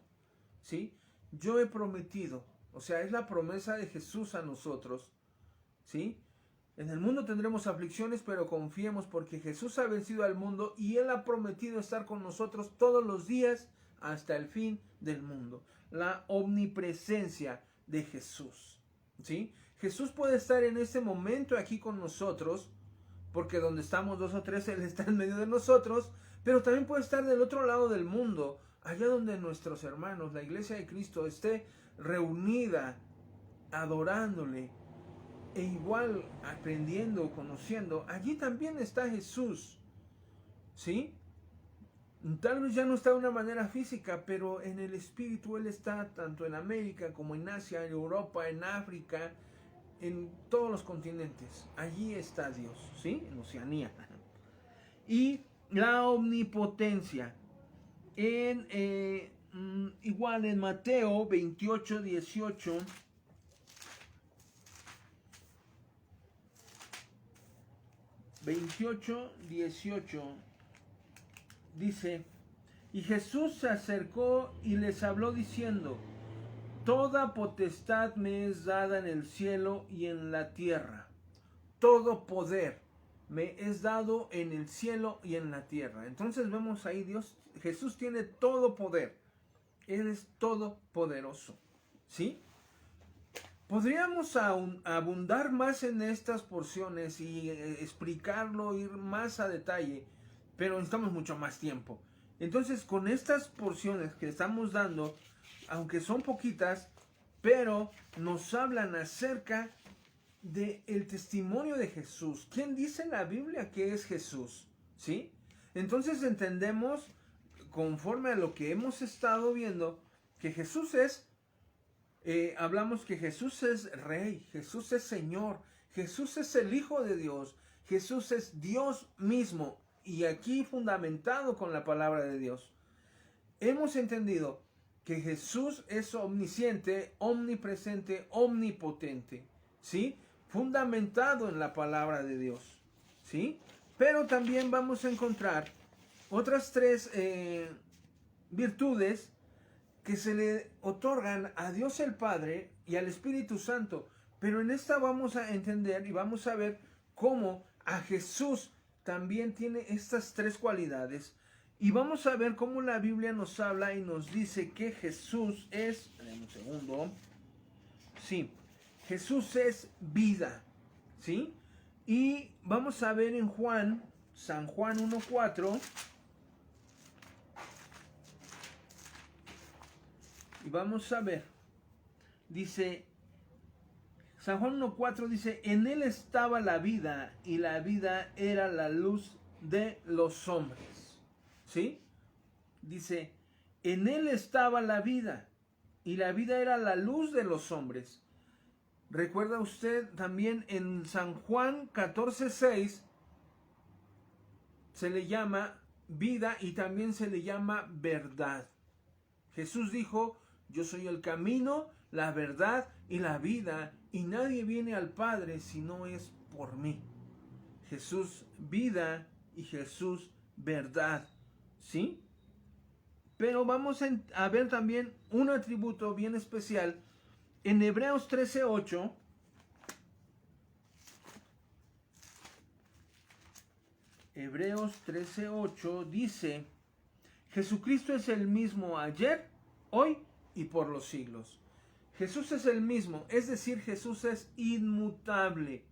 ¿Sí? Yo he prometido, o sea, es la promesa de Jesús a nosotros. ¿Sí? En el mundo tendremos aflicciones, pero confiemos porque Jesús ha vencido al mundo y Él ha prometido estar con nosotros todos los días hasta el fin del mundo. La omnipresencia de Jesús. ¿Sí? Jesús puede estar en este momento aquí con nosotros, porque donde estamos 2 o 3, Él está en medio de nosotros, pero también puede estar del otro lado del mundo, allá donde nuestros hermanos, la iglesia de Cristo, esté reunida, adorándole, e igual aprendiendo, conociendo. Allí también está Jesús. ¿Sí? Tal vez ya no está de una manera física, pero en el espíritu Él está tanto en América como en Asia, en Europa, en África, en todos los continentes. Allí está Dios, ¿sí? En Oceanía. Y la omnipotencia. Igual en Mateo 28, 18. Dice: y Jesús se acercó y les habló diciendo: toda potestad me es dada en el cielo y en la tierra. Todo poder me es dado en el cielo y en la tierra. Entonces vemos ahí Jesús tiene todo poder. Él es todopoderoso. ¿Sí? Podríamos abundar más en estas porciones y explicarlo, ir más a detalle, pero necesitamos mucho más tiempo. Entonces, con estas porciones que estamos dando, aunque son poquitas, pero nos hablan acerca del testimonio de Jesús. ¿Quién dice en la Biblia que es Jesús? ¿Sí? Entonces entendemos, conforme a lo que hemos estado viendo, que Jesús es hablamos que Jesús es Rey, Jesús es Señor, Jesús es el Hijo de Dios, Jesús es Dios mismo, y aquí fundamentado con la palabra de Dios. Hemos entendido que Jesús es omnisciente, omnipresente, omnipotente, ¿sí? Fundamentado en la palabra de Dios, ¿sí? Pero también vamos a encontrar otras tres virtudes que se le otorgan a Dios el Padre y al Espíritu Santo. Pero en esta vamos a entender y vamos a ver cómo a Jesús también tiene estas tres cualidades. Y vamos a ver cómo la Biblia nos habla y nos dice que Jesús es... un segundo. Sí, Jesús es vida. ¿Sí? Y vamos a ver en San Juan 1:4. Y vamos a ver, dice, San Juan 1:4 dice: en él estaba la vida y la vida era la luz de los hombres. ¿Sí? Dice, en él estaba la vida y la vida era la luz de los hombres. ¿Recuerda usted también en San Juan 14:6 se le llama vida y también se le llama verdad? Jesús dijo: yo soy el camino, la verdad y la vida, y nadie viene al Padre si no es por mí. Jesús vida y Jesús verdad, ¿sí? Pero vamos a ver también un atributo bien especial en Hebreos 13:8. Hebreos 13:8 dice: Jesucristo es el mismo ayer, hoy y por los siglos. Jesús es el mismo, es decir, Jesús es inmutable.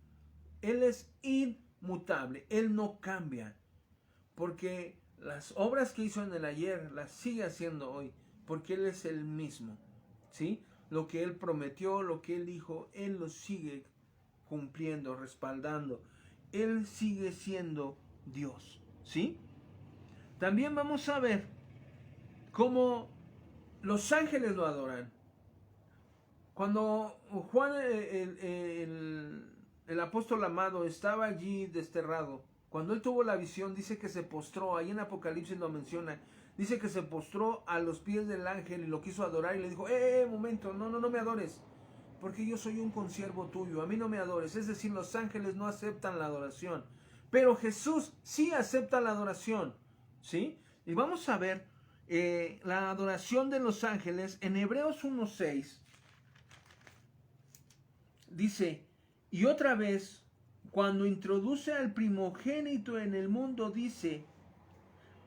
Él es inmutable, Él no cambia, porque las obras que hizo en el ayer las sigue haciendo hoy, porque Él es el mismo, ¿sí? Lo que Él prometió, lo que Él dijo, Él lo sigue cumpliendo, respaldando. Él sigue siendo Dios, ¿sí? También vamos a ver cómo los ángeles lo adoran. Cuando Juan, el apóstol amado, estaba allí desterrado, cuando él tuvo la visión, dice que se postró, ahí en Apocalipsis lo menciona, dice que se postró a los pies del ángel y lo quiso adorar y le dijo: momento, no me adores, porque yo soy un consiervo tuyo, a mí no me adores. Es decir, los ángeles no aceptan la adoración, pero Jesús sí acepta la adoración, ¿sí? Y vamos a ver la adoración de los ángeles, en Hebreos 1:6 dice, y otra vez, cuando introduce al primogénito en el mundo, dice,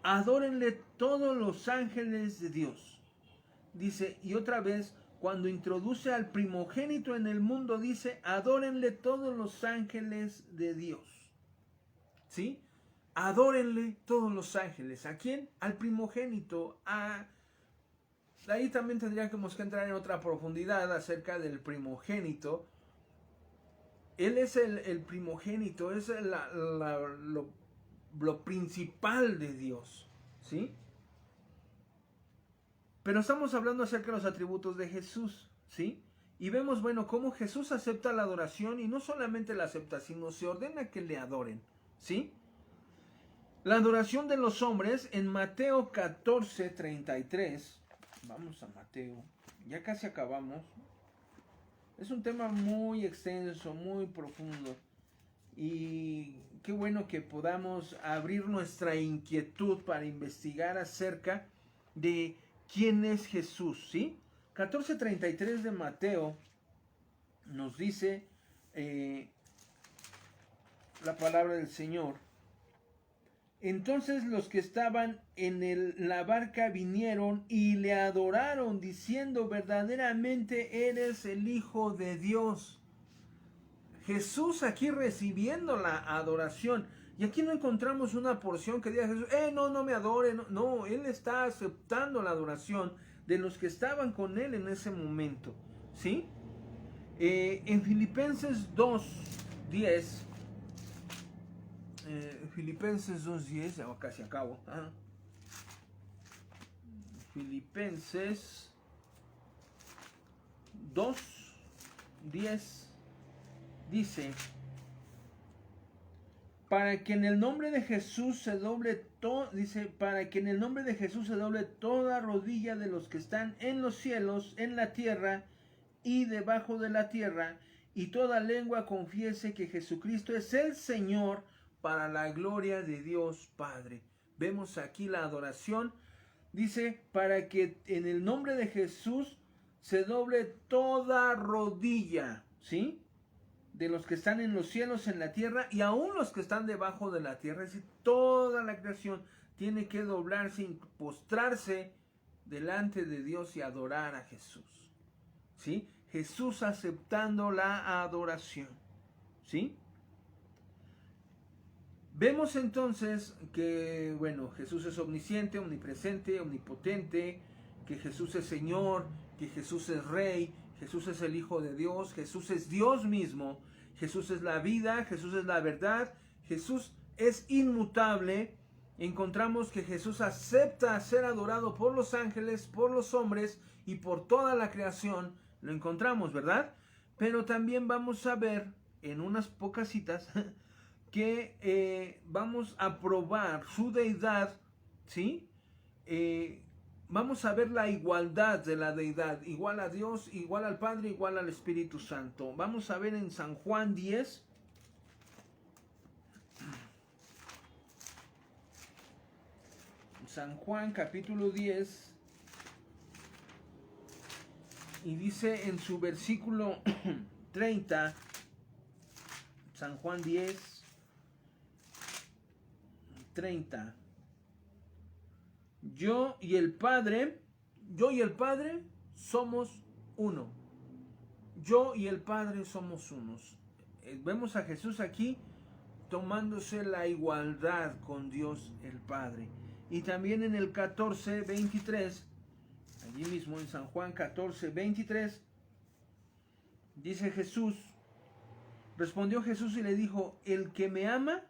adórenle todos los ángeles de Dios. Dice, y otra vez, cuando introduce al primogénito en el mundo, dice, adórenle todos los ángeles de Dios. ¿Sí? Adórenle todos los ángeles. ¿A quién? Al primogénito. Ahí también tendríamos que entrar en otra profundidad acerca del primogénito. Él es el primogénito, es lo principal de Dios. ¿Sí? Pero estamos hablando acerca de los atributos de Jesús, ¿sí? Y vemos, bueno, cómo Jesús acepta la adoración y no solamente la acepta, sino se ordena que le adoren, ¿sí? La adoración de los hombres en Mateo 14:33. Vamos a Mateo, ya casi acabamos. Es un tema muy extenso, muy profundo. Y qué bueno que podamos abrir nuestra inquietud para investigar acerca de quién es Jesús, ¿sí? 14:33 de Mateo nos dice la palabra del Señor. Entonces los que estaban en la barca vinieron y le adoraron, diciendo, verdaderamente eres el Hijo de Dios. Jesús aquí recibiendo la adoración. Y aquí no encontramos una porción que diga Jesús, no me adore. No, Él está aceptando la adoración de los que estaban con Él en ese momento. ¿Sí? En Filipenses 2:10, Filipenses 2:10, ya casi acabo. Filipenses 2:10 dice, para que en el nombre de Jesús se doble para que en el nombre de Jesús se doble toda rodilla de los que están en los cielos, en la tierra y debajo de la tierra, y toda lengua confiese que Jesucristo es el Señor, para la gloria de Dios Padre. Vemos aquí la adoración. Dice, para que en el nombre de Jesús se doble toda rodilla, ¿sí? De los que están en los cielos, en la tierra, y aún los que están debajo de la tierra. Es decir, toda la creación tiene que doblarse y postrarse delante de Dios y adorar a Jesús, ¿sí? Jesús aceptando la adoración, ¿sí? Vemos entonces que, bueno, Jesús es omnisciente, omnipresente, omnipotente, que Jesús es Señor, que Jesús es Rey, Jesús es el Hijo de Dios, Jesús es Dios mismo, Jesús es la vida, Jesús es la verdad, Jesús es inmutable. Encontramos que Jesús acepta ser adorado por los ángeles, por los hombres y por toda la creación. Lo encontramos, ¿verdad? Pero también vamos a ver en unas pocas citas que vamos a probar su deidad, ¿sí? Vamos a ver la igualdad de la deidad, igual a Dios, igual al Padre, igual al Espíritu Santo. Vamos a ver en San Juan 10. San Juan capítulo 10. Y dice en su versículo 30, San Juan 10, 30. Yo y el Padre somos uno. Yo y el Padre somos unos. Vemos a Jesús aquí tomándose la igualdad con Dios el Padre. Y también en el 14:23, allí mismo en San Juan 14:23, dice Jesús, respondió Jesús y le dijo, el que me ama,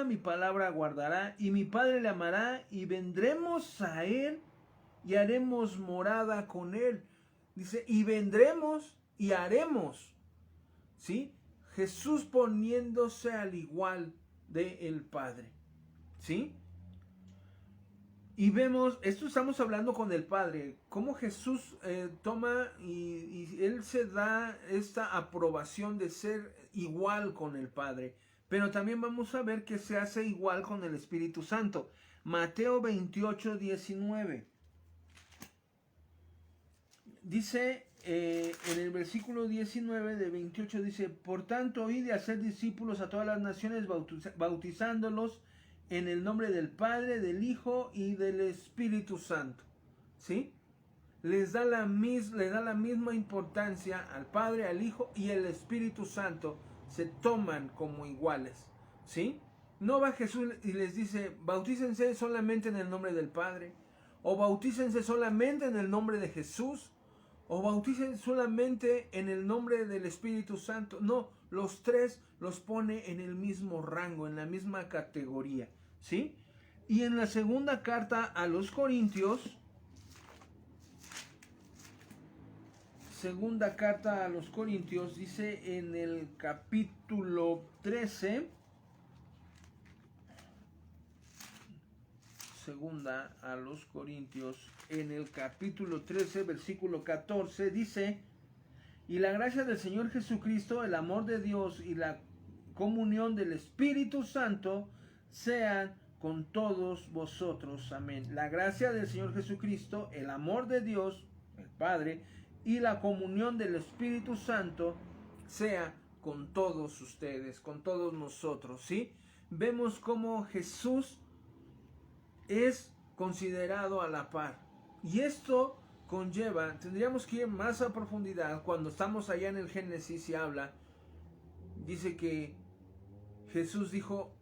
mi palabra guardará, y mi Padre le amará, y vendremos a él, y haremos morada con él. Dice, y vendremos y haremos, ¿sí? Jesús poniéndose al igual del Padre, ¿sí? Y vemos, esto estamos hablando con el Padre, cómo Jesús toma y Él se da esta aprobación de ser igual con el Padre. Pero también vamos a ver que se hace igual con el Espíritu Santo. Mateo 28, 19. Dice en el versículo 19 de 28, dice: por tanto, id y hacer discípulos a todas las naciones, bautizándolos en el nombre del Padre, del Hijo y del Espíritu Santo. ¿Sí? Les da la misma importancia al Padre, al Hijo y al Espíritu Santo. Se toman como iguales. ¿Sí? No va Jesús y les dice: bautícense solamente en el nombre del Padre, o bautícense solamente en el nombre de Jesús, o bautícense solamente en el nombre del Espíritu Santo. No, los tres los pone en el mismo rango, en la misma categoría. ¿Sí? Y en la segunda carta a los Corintios, dice en el capítulo 13, segunda a los Corintios, en el capítulo 13, versículo 14, dice: y la gracia del Señor Jesucristo, el amor de Dios y la comunión del Espíritu Santo sean con todos vosotros. Amén. La gracia del Señor Jesucristo, el amor de Dios, el Padre, y la comunión del Espíritu Santo sea con todos ustedes, con todos nosotros, ¿sí? Vemos cómo Jesús es considerado a la par. Y esto conlleva, tendríamos que ir más a profundidad cuando estamos allá en el Génesis y habla, dice que Jesús dijo,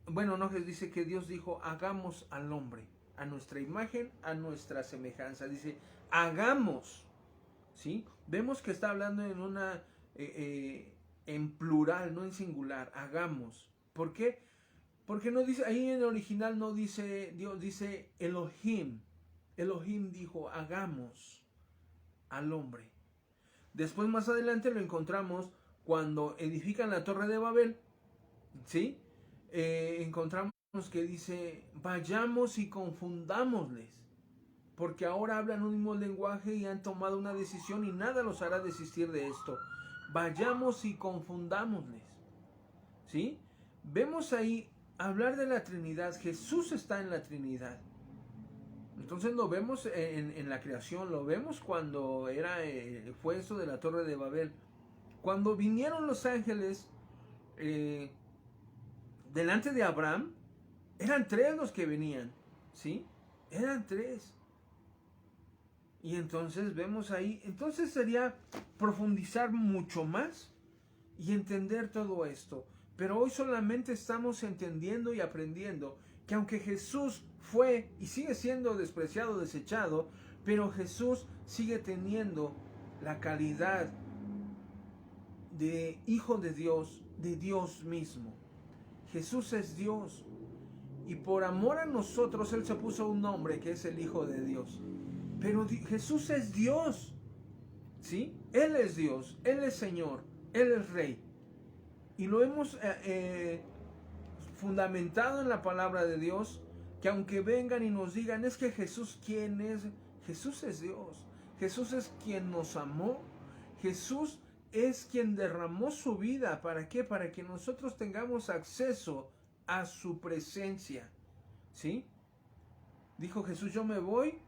dice que Dios dijo: hagamos al hombre a nuestra imagen, a nuestra semejanza. Dice, hagamos, ¿sí? Vemos que está hablando en una en plural, no en singular. Hagamos. ¿Por qué? Porque no dice, ahí en el original no dice Dios, dice Elohim. Elohim dijo: hagamos al hombre. Después, más adelante, lo encontramos cuando edifican la Torre de Babel, ¿sí? Encontramos que dice: vayamos y confundámosles, porque ahora hablan un mismo lenguaje y han tomado una decisión y nada los hará desistir de esto. Vayamos y confundámosles, ¿sí? Vemos ahí hablar de la Trinidad. Jesús está en la Trinidad. Entonces lo vemos en la creación, lo vemos cuando fue eso de la Torre de Babel. Cuando vinieron los ángeles delante de Abraham, eran 3 los que venían, ¿sí? Eran 3. Y entonces vemos ahí, entonces sería profundizar mucho más y entender todo esto. Pero hoy solamente estamos entendiendo y aprendiendo que aunque Jesús fue y sigue siendo despreciado, desechado, pero Jesús sigue teniendo la calidad de Hijo de Dios mismo. Jesús es Dios, y por amor a nosotros Él se puso un nombre que es el Hijo de Dios. Pero Jesús es Dios, ¿sí? Él es Dios, Él es Señor, Él es Rey. Y lo hemos fundamentado en la palabra de Dios, que aunque vengan y nos digan: es que Jesús, ¿quién es? Jesús es Dios. Jesús es quien nos amó. Jesús es quien derramó su vida. ¿Para qué? Para que nosotros tengamos acceso a su presencia, ¿sí? Dijo Jesús: yo me voy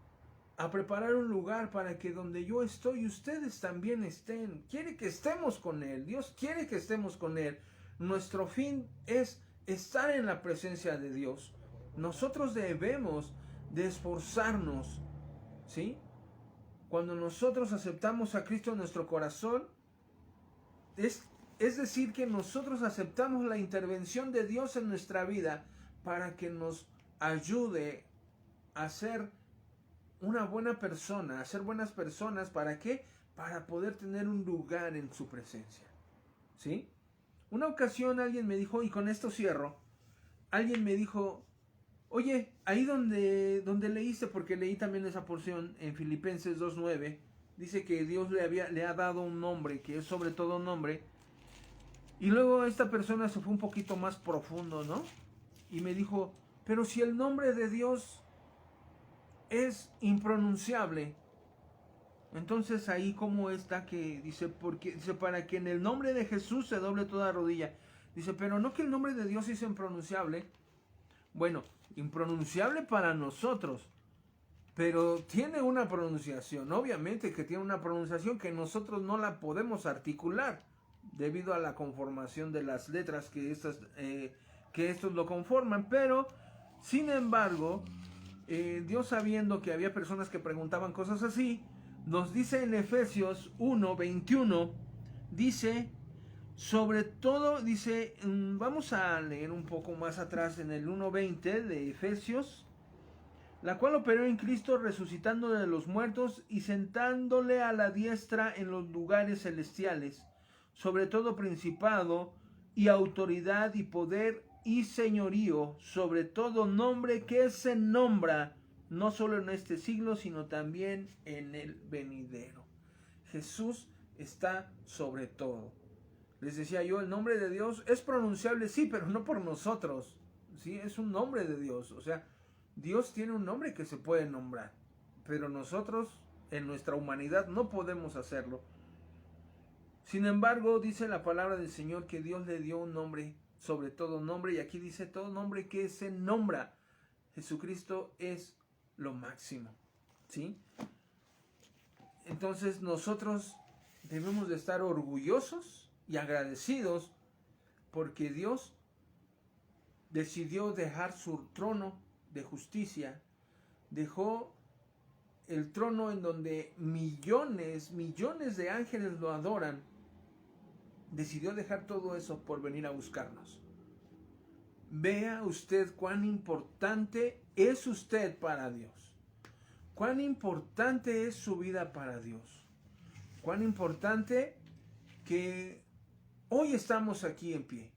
a preparar un lugar para que donde yo estoy, ustedes también estén. Quiere que estemos con Él. Dios quiere que estemos con Él. Nuestro fin es estar en la presencia de Dios. Nosotros debemos de esforzarnos, ¿sí? Cuando nosotros aceptamos a Cristo en nuestro corazón, es decir, que nosotros aceptamos la intervención de Dios en nuestra vida para que nos ayude a ser una buena persona, a ser buenas personas. ¿Para qué? Para poder tener un lugar en su presencia, ¿sí? Una ocasión alguien me dijo, y con esto cierro, alguien me dijo: oye, ahí donde leíste, porque leí también esa porción en Filipenses 2:9, dice que Dios le ha dado un nombre, que es sobre todo un nombre. Y luego esta persona se fue un poquito más profundo, ¿no? Y me dijo: pero si el nombre de Dios es impronunciable, entonces ahí cómo está que dice, porque dice: para que en el nombre de Jesús se doble toda rodilla. Dice, pero no que el nombre de Dios es impronunciable. Bueno, impronunciable para nosotros, pero tiene una pronunciación. Obviamente que tiene una pronunciación que nosotros no la podemos articular debido a la conformación de las letras que estos lo conforman. Pero, sin embargo, Dios, sabiendo que había personas que preguntaban cosas así, nos dice en Efesios 1:21, dice, sobre todo, dice, vamos a leer un poco más atrás en el 1:20 de Efesios, la cual operó en Cristo resucitando de los muertos y sentándole a la diestra en los lugares celestiales, sobre todo principado y autoridad y poder y señorío, sobre todo nombre que se nombra, no solo en este siglo, sino también en el venidero. Jesús está sobre todo. Les decía yo, el nombre de Dios es pronunciable, sí, pero no por nosotros. Sí, es un nombre de Dios. O sea, Dios tiene un nombre que se puede nombrar, pero nosotros en nuestra humanidad no podemos hacerlo. Sin embargo, dice la palabra del Señor que Dios le dio un nombre, sobre todo nombre, y aquí dice todo nombre que se nombra. Jesucristo es lo máximo, ¿sí? Entonces nosotros debemos de estar orgullosos y agradecidos porque Dios decidió dejar su trono de justicia, dejó el trono en donde millones de ángeles lo adoran, decidió dejar todo eso por venir a buscarnos. Vea usted cuán importante es usted para Dios, cuán importante es su vida para Dios, cuán importante que hoy estamos aquí en pie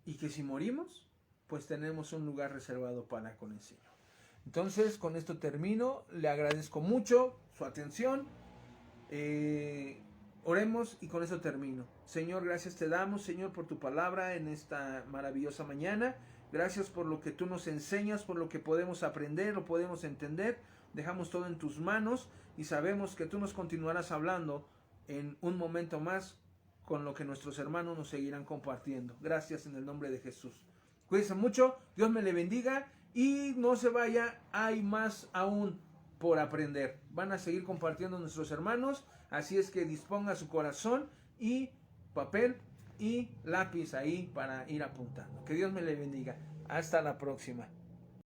y que si morimos, pues tenemos un lugar reservado para con el Señor. Entonces, con esto termino. Le agradezco mucho su atención. Oremos y con eso termino. Señor, gracias te damos, Señor, por tu palabra en esta maravillosa mañana. Gracias por lo que tú nos enseñas, por lo que podemos aprender, lo podemos entender. Dejamos todo en tus manos y sabemos que tú nos continuarás hablando en un momento más con lo que nuestros hermanos nos seguirán compartiendo. Gracias en el nombre de Jesús. Cuídense mucho, Dios me le bendiga y no se vaya, hay más aún por aprender. Van a seguir compartiendo nuestros hermanos, así es que disponga su corazón y papel y lápiz ahí para ir apuntando. Que Dios me le bendiga. Hasta la próxima.